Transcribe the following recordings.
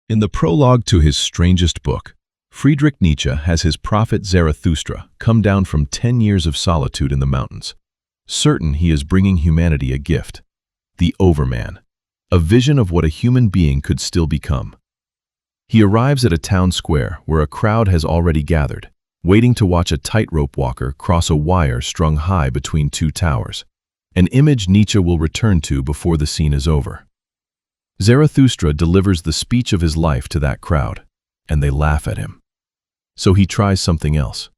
In the prologue to his strangest book, Friedrich Nietzsche has his prophet Zarathustra come down from 10 years of solitude in the mountains, certain he is bringing humanity a gift, the overman, a vision of what a human being could still become. He arrives at a town square where a crowd has already gathered, waiting to watch a tightrope walker cross a wire strung high between two towers, an image Nietzsche will return to before the scene is over. Zarathustra delivers the speech of his life to that crowd, and they laugh at him. So he tries something else.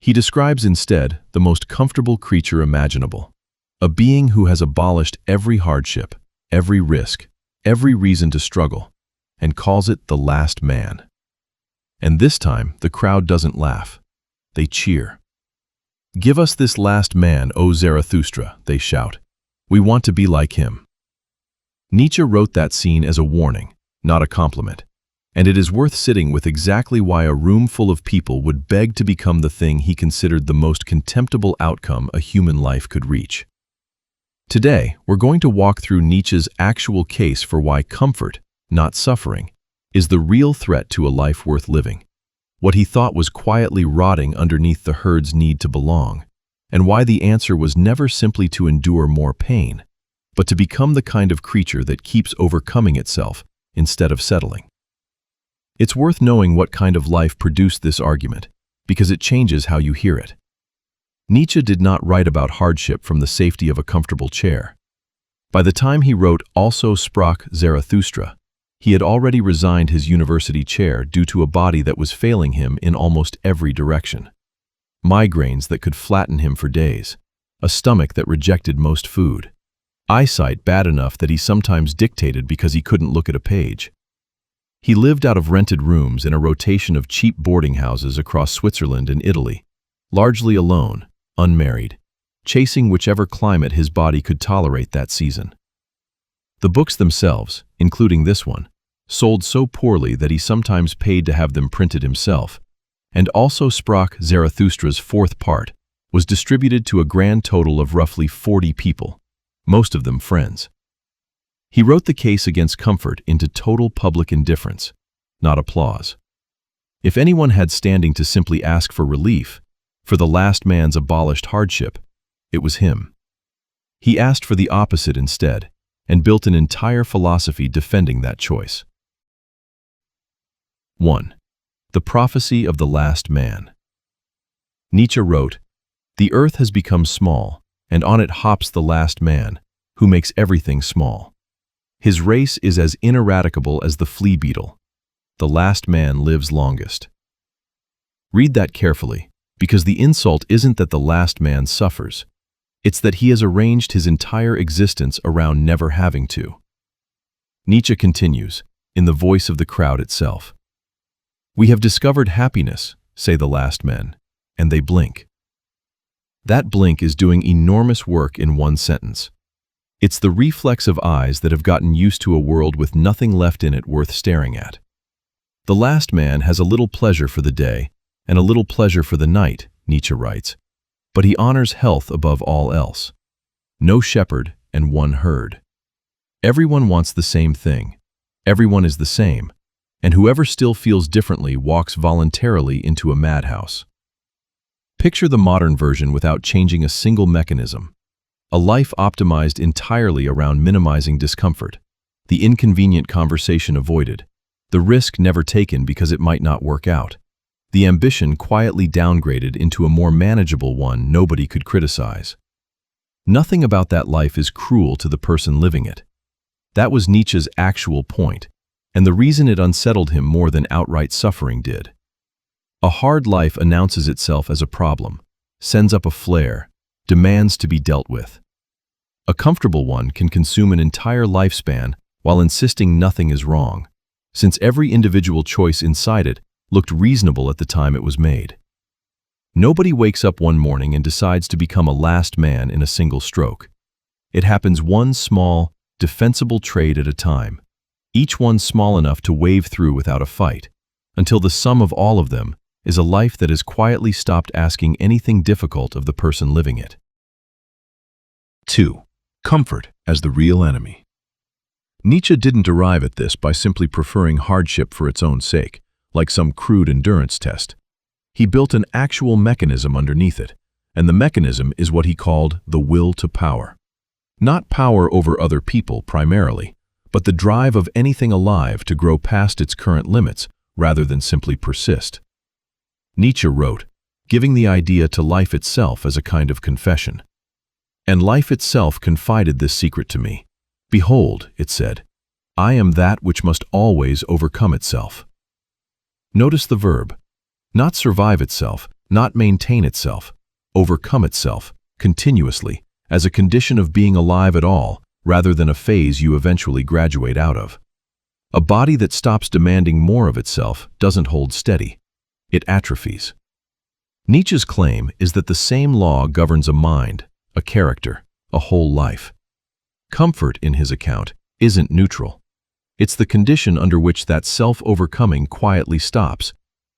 He describes instead the most comfortable creature imaginable, a being who has abolished every hardship, every risk, every reason to struggle, and calls it the last man. And this time, the crowd doesn't laugh. They cheer. "Give us this last man, O Zarathustra," they shout. "We want to be like him." Nietzsche wrote that scene as a warning, not a compliment, and it is worth sitting with exactly why a room full of people would beg to become the thing he considered the most contemptible outcome a human life could reach. Today, we're going to walk through Nietzsche's actual case for why comfort, not suffering, is the real threat to a life worth living, what he thought was quietly rotting underneath the herd's need to belong, and why the answer was never simply to endure more pain, but to become the kind of creature that keeps overcoming itself instead of settling. It's worth knowing what kind of life produced this argument, because it changes how you hear it. Nietzsche did not write about hardship from the safety of a comfortable chair. By the time he wrote Also sprach Zarathustra, he had already resigned his university chair due to a body that was failing him in almost every direction. Migraines that could flatten him for days, a stomach that rejected most food, eyesight bad enough that he sometimes dictated because he couldn't look at a page. He lived out of rented rooms in a rotation of cheap boarding houses across Switzerland and Italy, largely alone, unmarried, chasing whichever climate his body could tolerate that season. The books themselves, including this one, sold so poorly that he sometimes paid to have them printed himself, and Also sprach Zarathustra's fourth part was distributed to a grand total of roughly 40 people, most of them friends. He wrote the case against comfort into total public indifference, not applause. If anyone had standing to simply ask for relief, for the last man's abolished hardship, it was him. He asked for the opposite instead, and built an entire philosophy defending that choice. 1. The prophecy of the last man. Nietzsche wrote, "The earth has become small, and on it hops the last man, who makes everything small. His race is as ineradicable as the flea beetle. The last man lives longest." Read that carefully, because the insult isn't that the last man suffers. It's that he has arranged his entire existence around never having to. Nietzsche continues, in the voice of the crowd itself. "We have discovered happiness," say the last men, and they blink. That blink is doing enormous work in one sentence. It's the reflex of eyes that have gotten used to a world with nothing left in it worth staring at. The last man has a little pleasure for the day and a little pleasure for the night, Nietzsche writes, but he honors health above all else. No shepherd and one herd. Everyone wants the same thing. Everyone is the same, and whoever still feels differently walks voluntarily into a madhouse. Picture the modern version without changing a single mechanism. A life optimized entirely around minimizing discomfort, the inconvenient conversation avoided, the risk never taken because it might not work out, the ambition quietly downgraded into a more manageable one nobody could criticize. Nothing about that life is cruel to the person living it. That was Nietzsche's actual point, and the reason it unsettled him more than outright suffering did. A hard life announces itself as a problem, sends up a flare, demands to be dealt with. A comfortable one can consume an entire lifespan while insisting nothing is wrong, since every individual choice inside it looked reasonable at the time it was made. Nobody wakes up one morning and decides to become a last man in a single stroke. It happens one small, defensible trade at a time, each one small enough to wave through without a fight, until the sum of all of them is a life that has quietly stopped asking anything difficult of the person living it. 2. Comfort as the real enemy. Nietzsche didn't arrive at this by simply preferring hardship for its own sake, like some crude endurance test. He built an actual mechanism underneath it, and the mechanism is what he called the will to power. Not power over other people primarily, but the drive of anything alive to grow past its current limits rather than simply persist. Nietzsche wrote, giving the idea to life itself as a kind of confession. And life itself confided this secret to me. Behold, it said, I am that which must always overcome itself. Notice the verb. Not survive itself, not maintain itself, overcome itself, continuously, as a condition of being alive at all, rather than a phase you eventually graduate out of. A body that stops demanding more of itself doesn't hold steady. It atrophies. Nietzsche's claim is that the same law governs a mind, a character, a whole life. Comfort, in his account, isn't neutral. It's the condition under which that self-overcoming quietly stops,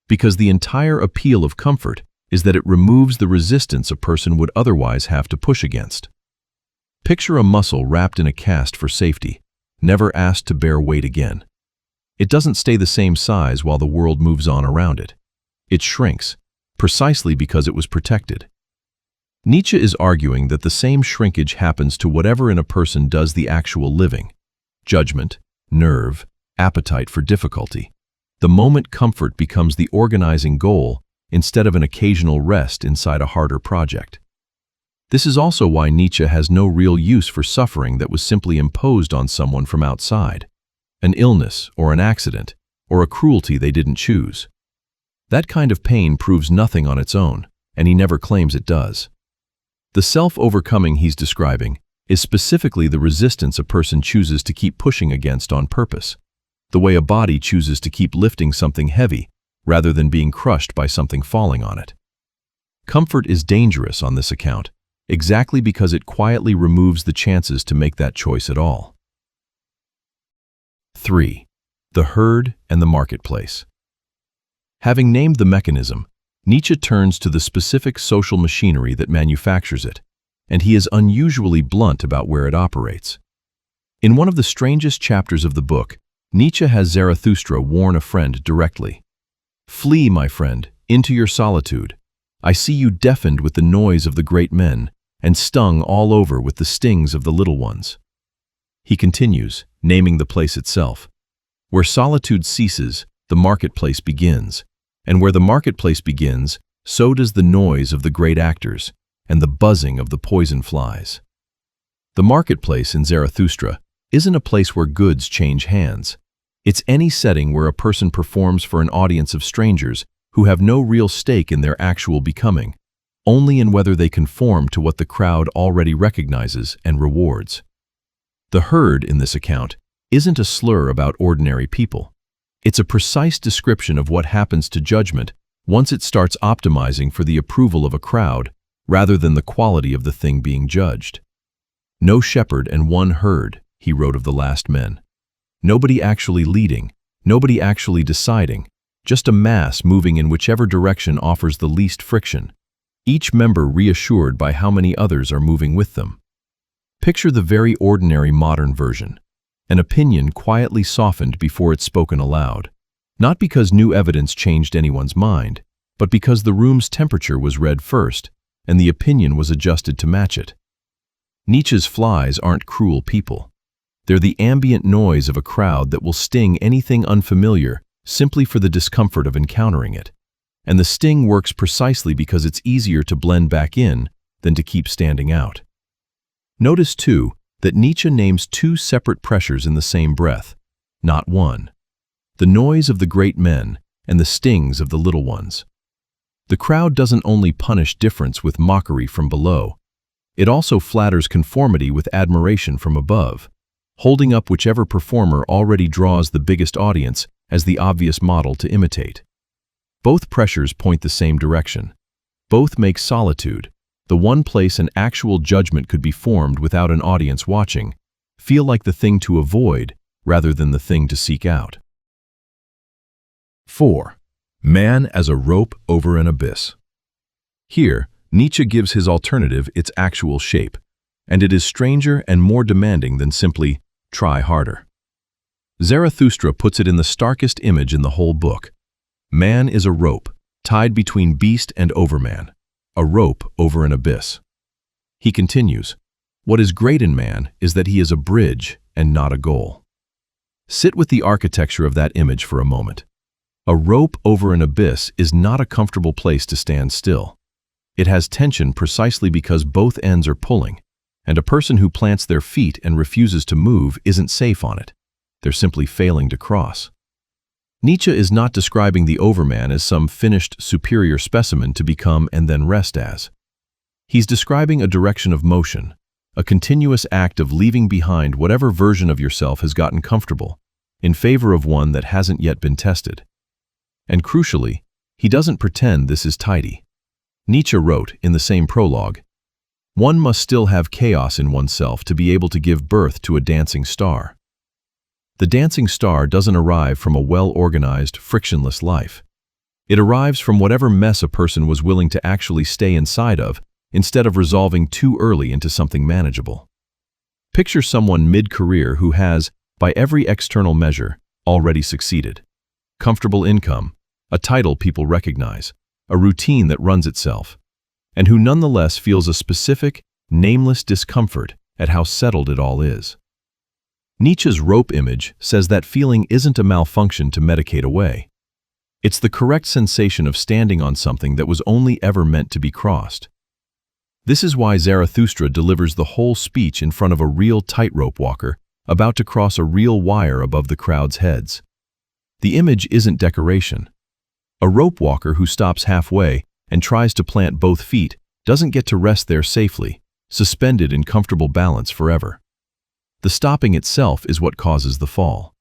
because the entire appeal of comfort is that it removes the resistance a person would otherwise have to push against. Picture a muscle wrapped in a cast for safety, never asked to bear weight again. It doesn't stay the same size while the world moves on around it. It shrinks, precisely because it was protected. Nietzsche is arguing that the same shrinkage happens to whatever in a person does the actual living: judgment, nerve, appetite for difficulty. The moment comfort becomes the organizing goal instead of an occasional rest inside a harder project. This is also why Nietzsche has no real use for suffering that was simply imposed on someone from outside, an illness or an accident, or a cruelty they didn't choose. That kind of pain proves nothing on its own, and he never claims it does. The self-overcoming he's describing is specifically the resistance a person chooses to keep pushing against on purpose, the way a body chooses to keep lifting something heavy rather than being crushed by something falling on it. Comfort is dangerous on this account, exactly because it quietly removes the chances to make that choice at all. 3. The herd and the marketplace. Having named the mechanism, Nietzsche turns to the specific social machinery that manufactures it, and he is unusually blunt about where it operates. In one of the strangest chapters of the book, Nietzsche has Zarathustra warn a friend directly. Flee, my friend, into your solitude. I see you deafened with the noise of the great men, and stung all over with the stings of the little ones. He continues, naming the place itself. Where solitude ceases, the marketplace begins. And where the marketplace begins, so does the noise of the great actors and the buzzing of the poison flies. The marketplace in Zarathustra isn't a place where goods change hands. It's any setting where a person performs for an audience of strangers who have no real stake in their actual becoming, only in whether they conform to what the crowd already recognizes and rewards. The herd in this account isn't a slur about ordinary people. It's a precise description of what happens to judgment once it starts optimizing for the approval of a crowd rather than the quality of the thing being judged. No shepherd and one herd, he wrote of the last men. Nobody actually leading, nobody actually deciding, just a mass moving in whichever direction offers the least friction, each member reassured by how many others are moving with them. Picture the very ordinary modern version. An opinion quietly softened before it's spoken aloud, not because new evidence changed anyone's mind, but because the room's temperature was read first, and the opinion was adjusted to match it. Nietzsche's flies aren't cruel people. They're the ambient noise of a crowd that will sting anything unfamiliar simply for the discomfort of encountering it. And the sting works precisely because it's easier to blend back in than to keep standing out. Notice, too, that Nietzsche names two separate pressures in the same breath, not one: the noise of the great men and the stings of the little ones. The crowd doesn't only punish difference with mockery from below, it also flatters conformity with admiration from above, holding up whichever performer already draws the biggest audience as the obvious model to imitate. Both pressures point the same direction. Both make solitude, the one place an actual judgment could be formed without an audience watching, feel like the thing to avoid rather than the thing to seek out. 4. Man as a rope over an abyss. Here, Nietzsche gives his alternative its actual shape, and it is stranger and more demanding than simply try harder. Zarathustra puts it in the starkest image in the whole book. Man is a rope, tied between beast and overman, a rope over an abyss. He continues, "What is great in man is that he is a bridge and not a goal." Sit with the architecture of that image for a moment. A rope over an abyss is not a comfortable place to stand still. It has tension precisely because both ends are pulling, and a person who plants their feet and refuses to move isn't safe on it. They're simply failing to cross. Nietzsche is not describing the overman as some finished, superior specimen to become and then rest as. He's describing a direction of motion, a continuous act of leaving behind whatever version of yourself has gotten comfortable, in favor of one that hasn't yet been tested. And crucially, he doesn't pretend this is tidy. Nietzsche wrote in the same prologue, "One must still have chaos in oneself to be able to give birth to a dancing star." The dancing star doesn't arrive from a well-organized, frictionless life. It arrives from whatever mess a person was willing to actually stay inside of, instead of resolving too early into something manageable. Picture someone mid-career who has, by every external measure, already succeeded. Comfortable income, a title people recognize, a routine that runs itself, and who nonetheless feels a specific, nameless discomfort at how settled it all is. Nietzsche's rope image says that feeling isn't a malfunction to medicate away. It's the correct sensation of standing on something that was only ever meant to be crossed. This is why Zarathustra delivers the whole speech in front of a real tightrope walker about to cross a real wire above the crowd's heads. The image isn't decoration. A rope walker who stops halfway and tries to plant both feet doesn't get to rest there safely, suspended in comfortable balance forever. The stopping itself is what causes the fall.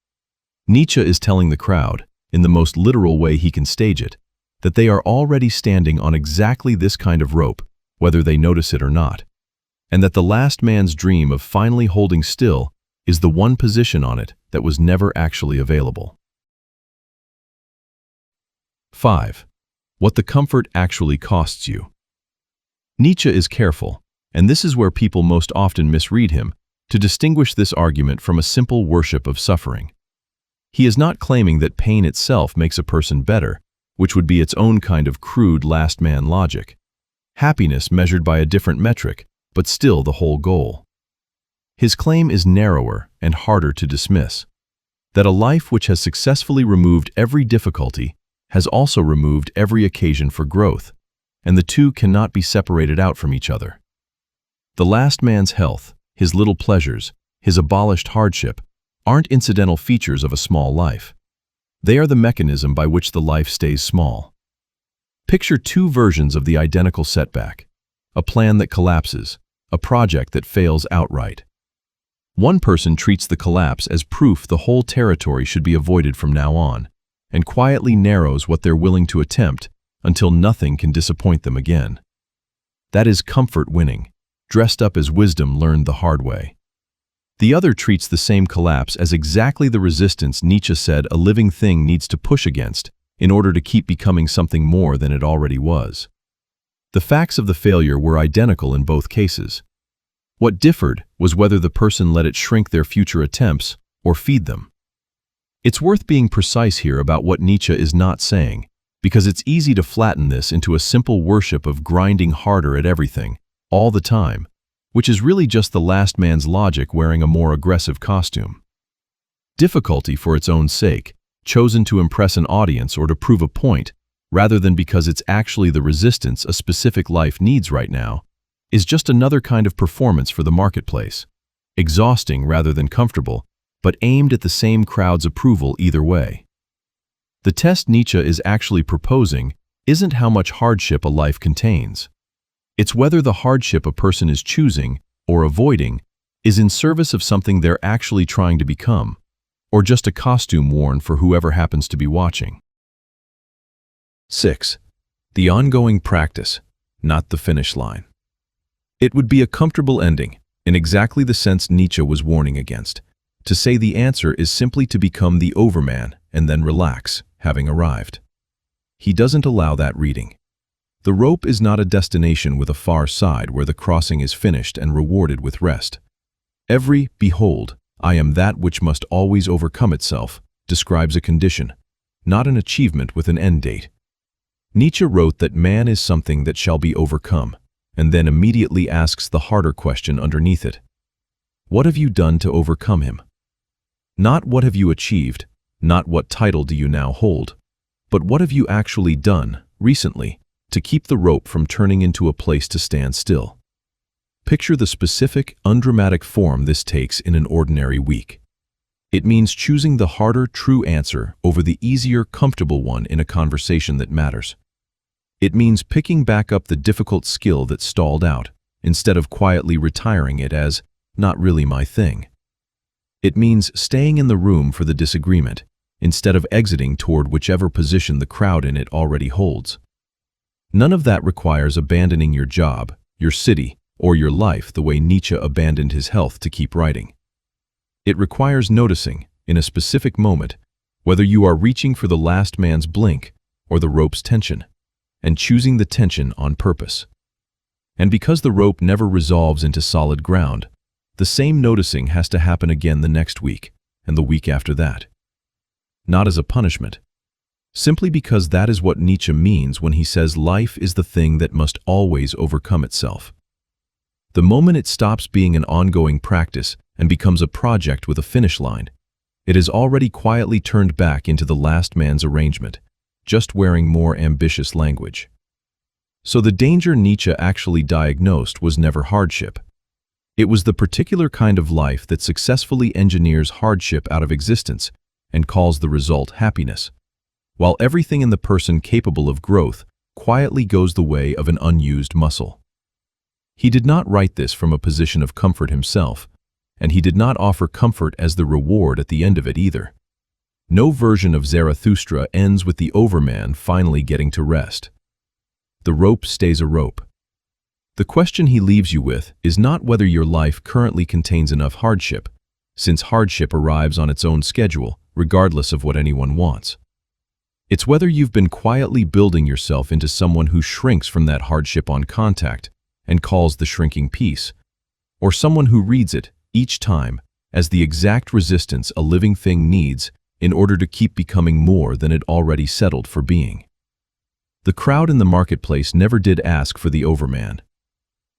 Nietzsche is telling the crowd, in the most literal way he can stage it, that they are already standing on exactly this kind of rope, whether they notice it or not, and that the last man's dream of finally holding still is the one position on it that was never actually available. 5. What the comfort actually costs you. Nietzsche is careful, and this is where people most often misread him, to distinguish this argument from a simple worship of suffering. He is not claiming that pain itself makes a person better, which would be its own kind of crude last-man logic. Happiness measured by a different metric, but still the whole goal. His claim is narrower and harder to dismiss, that a life which has successfully removed every difficulty has also removed every occasion for growth, and the two cannot be separated out from each other. The last man's health, his little pleasures, his abolished hardship, aren't incidental features of a small life. They are the mechanism by which the life stays small. Picture two versions of the identical setback, a plan that collapses, a project that fails outright. One person treats the collapse as proof the whole territory should be avoided from now on, and quietly narrows what they're willing to attempt until nothing can disappoint them again. That is comfort winning, dressed up as wisdom learned the hard way. The other treats the same collapse as exactly the resistance Nietzsche said a living thing needs to push against in order to keep becoming something more than it already was. The facts of the failure were identical in both cases. What differed was whether the person let it shrink their future attempts or feed them. It's worth being precise here about what Nietzsche is not saying, because it's easy to flatten this into a simple worship of grinding harder at everything, all the time, which is really just the last man's logic wearing a more aggressive costume. Difficulty for its own sake, chosen to impress an audience or to prove a point, rather than because it's actually the resistance a specific life needs right now, is just another kind of performance for the marketplace, exhausting rather than comfortable, but aimed at the same crowd's approval either way. The test Nietzsche is actually proposing isn't how much hardship a life contains. It's whether the hardship a person is choosing, or avoiding, is in service of something they're actually trying to become, or just a costume worn for whoever happens to be watching. 6. The ongoing practice, not the finish line. It would be a comfortable ending, in exactly the sense Nietzsche was warning against, to say the answer is simply to become the overman and then relax, having arrived. He doesn't allow that reading. The rope is not a destination with a far side where the crossing is finished and rewarded with rest. Every, behold, I am that which must always overcome itself, describes a condition, not an achievement with an end date. Nietzsche wrote that man is something that shall be overcome, and then immediately asks the harder question underneath it. What have you done to overcome him? Not what have you achieved, not what title do you now hold, but what have you actually done, recently, to keep the rope from turning into a place to stand still? Picture the specific, undramatic form this takes in an ordinary week. It means choosing the harder, true answer over the easier, comfortable one in a conversation that matters. It means picking back up the difficult skill that stalled out, instead of quietly retiring it as, not really my thing. It means staying in the room for the disagreement, instead of exiting toward whichever position the crowd in it already holds. None of that requires abandoning your job, your city, or your life the way Nietzsche abandoned his health to keep writing. It requires noticing, in a specific moment, whether you are reaching for the last man's blink or the rope's tension, and choosing the tension on purpose. And because the rope never resolves into solid ground, the same noticing has to happen again the next week, and the week after that. Not as a punishment, simply because that is what Nietzsche means when he says life is the thing that must always overcome itself. The moment it stops being an ongoing practice and becomes a project with a finish line, it has already quietly turned back into the last man's arrangement, just wearing more ambitious language. So the danger Nietzsche actually diagnosed was never hardship. It was the particular kind of life that successfully engineers hardship out of existence and calls the result happiness, while everything in the person capable of growth quietly goes the way of an unused muscle. He did not write this from a position of comfort himself, and he did not offer comfort as the reward at the end of it either. No version of Zarathustra ends with the overman finally getting to rest. The rope stays a rope. The question he leaves you with is not whether your life currently contains enough hardship, since hardship arrives on its own schedule, regardless of what anyone wants. It's whether you've been quietly building yourself into someone who shrinks from that hardship on contact and calls the shrinking peace, or someone who reads it, each time, as the exact resistance a living thing needs in order to keep becoming more than it already settled for being. The crowd in the marketplace never did ask for the overman.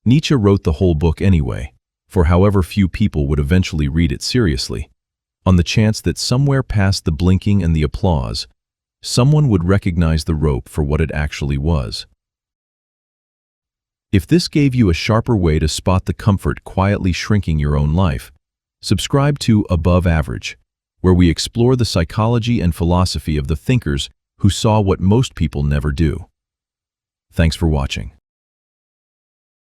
Nietzsche wrote the whole book anyway, for however few people would eventually read it seriously, on the chance that somewhere past the blinking and the applause, someone would recognize the rope for what it actually was. If this gave you a sharper way to spot the comfort quietly shrinking your own life, subscribe to Above Average, where we explore the psychology and philosophy of the thinkers who saw what most people never do. Thanks for watching.